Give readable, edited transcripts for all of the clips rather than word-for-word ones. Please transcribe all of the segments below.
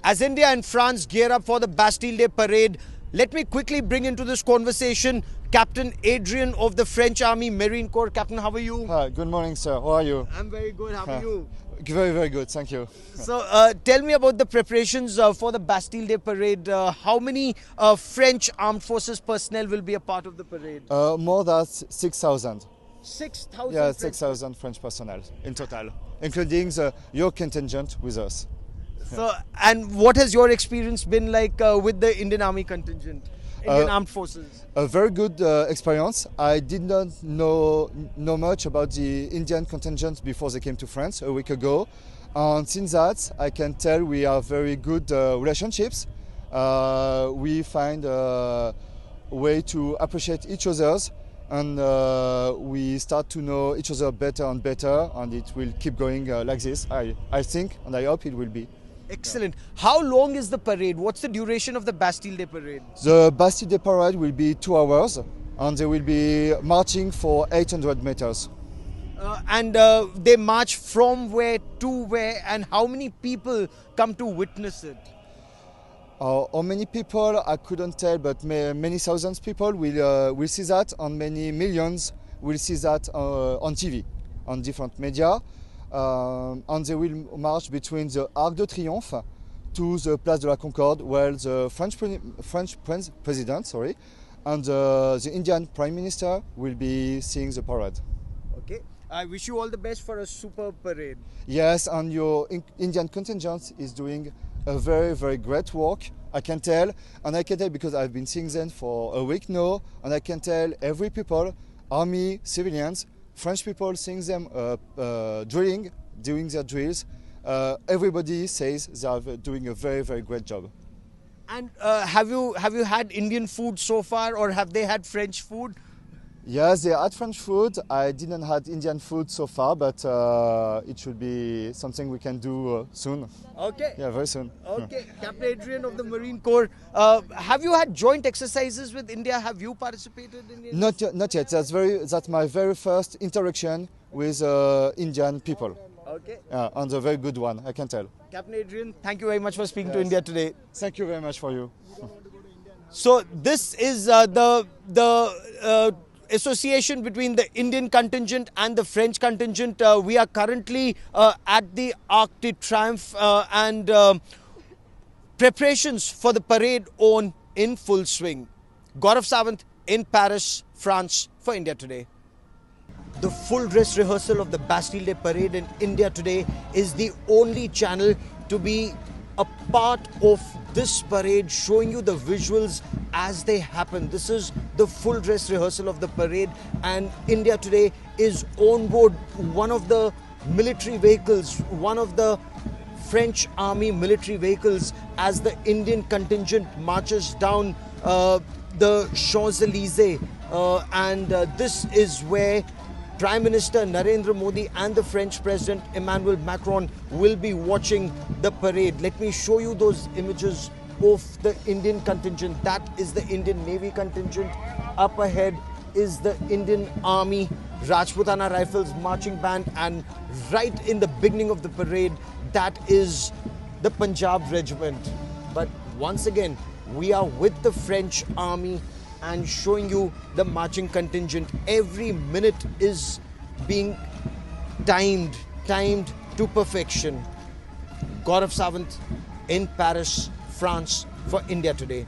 As India and France gear up for the Bastille Day Parade, let me quickly bring into this conversation Captain Adrian of the French Army Marine Corps. Captain, how are you? Hi, good morning, sir. How are you? I'm very good. How are you? Very, very good. Thank you. So, tell me about the preparations for the Bastille Day Parade. How many French Armed Forces personnel will be a part of the parade? More than 6,000. 6,000? Yeah, 6,000 French personnel in total, including your contingent with us. So, and what has your experience been like with the Indian Army contingent, Indian Armed Forces? A very good experience. I did not know much about the Indian contingent before they came to France a week ago. And since that, I can tell we have very good relationships. We find a way to appreciate each other's, and we start to know each other better and better, and it will keep going like this. I think, and I hope it will be. Excellent. How long is the parade? What's the duration of the Bastille Day Parade? The Bastille Day Parade will be 2 hours, and they will be marching for 800 meters. And they march from where to where, and how many people come to witness it? How many people, I couldn't tell, but many thousands people will see that, and many millions will see that on TV, on different media. And they will march between the Arc de Triomphe to the Place de la Concorde, where the French president and the Indian Prime Minister will be seeing the parade. Okay. I wish you all the best for a superb parade. Yes, and your Indian contingent is doing a very, very great work. I can tell, and I can tell because I've been seeing them for a week now, and I can tell every people, army, civilians, French people seeing them drilling, doing their drills. Everybody says they are doing a very, very great job. And have you had Indian food so far, or have they had French food? Yes, they had French food. I didn't have Indian food so far, but it should be something we can do soon. Okay. Yeah, very soon. Okay. Captain Adrian of the Marine Corps. Have you had joint exercises with India? Have you participated in it? Not yet. That's my very first interaction with Indian people. Okay. And a very good one, I can tell. Captain Adrian, thank you very much for speaking to India today. Thank you very much for you. So this is the association between the Indian contingent and the French contingent. We are currently at the Arc de Triomphe and preparations for the parade on in full swing. Gaurav Sawant in Paris, France for India Today. The full dress rehearsal of the Bastille Day Parade in India Today is the only channel to be a part of this parade, showing you the visuals as they happen. This is the full dress rehearsal of the parade, and India Today is on board one of the military vehicles, one of the French Army military vehicles, as the Indian contingent marches down the Champs-Élysées, and this is where Prime Minister Narendra Modi and the French President Emmanuel Macron will be watching the parade. Let me show you those images of the Indian contingent. That is the Indian Navy contingent. Up ahead is the Indian Army Rajputana Rifles marching band, and right in the beginning of the parade, that is the Punjab regiment. But once again, we are with the French Army and showing you the marching contingent. Every minute is being timed to perfection. Gaurav Sawant in Paris, France for India Today.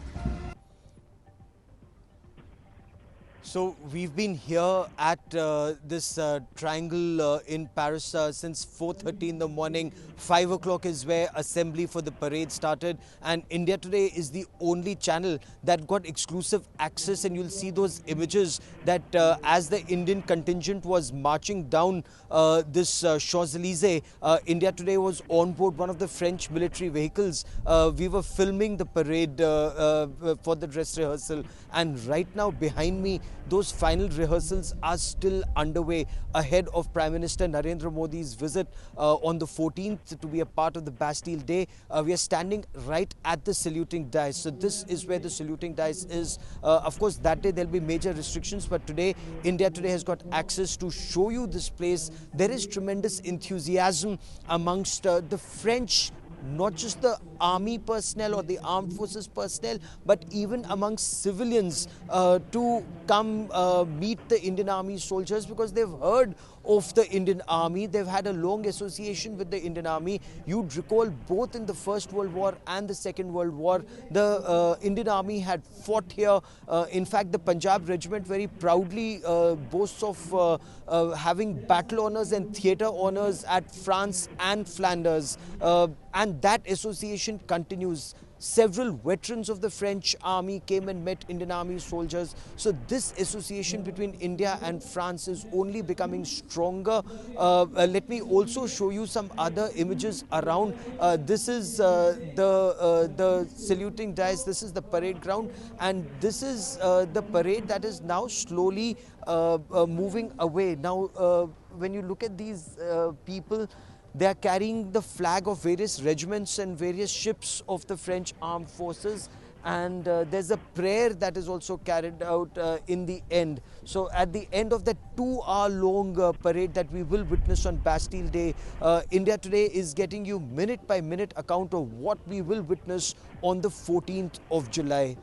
So we've been here at this triangle in Paris since 4:30 in the morning. 5 o'clock is where assembly for the parade started, and India Today is the only channel that got exclusive access, and you'll see those images that as the Indian contingent was marching down this Champs-Élysées, India Today was on board one of the French military vehicles. We were filming the parade for the dress rehearsal, and right now behind me, those final rehearsals are still underway ahead of Prime Minister Narendra Modi's visit on the 14th to be a part of the Bastille Day. We are standing right at the saluting dais. So this is where the saluting dais is. Of course, that day there'll be major restrictions, but today India Today has got access to show you this place. There is tremendous enthusiasm amongst the French, not just the army personnel or the armed forces personnel, but even amongst civilians to come meet the Indian Army soldiers, because they've heard of the Indian Army. They've had a long association with the Indian Army. You'd recall both in the First World War and the Second World War, the Indian Army had fought here. In fact, the Punjab regiment very proudly boasts of having battle honours and theatre honours at France and Flanders. And that association continues. Several veterans of the French army came and met Indian Army soldiers. So this association between India and France is only becoming stronger. Let me also show you some other images around. This is the saluting dais. This is the parade ground, and this is the parade that is now slowly moving away. Now, when you look at these people, they are carrying the flag of various regiments and various ships of the French armed forces, and there's a prayer that is also carried out in the end. So at the end of that 2-hour-long parade that we will witness on Bastille Day, India Today is getting you minute by minute account of what we will witness on the 14th of July.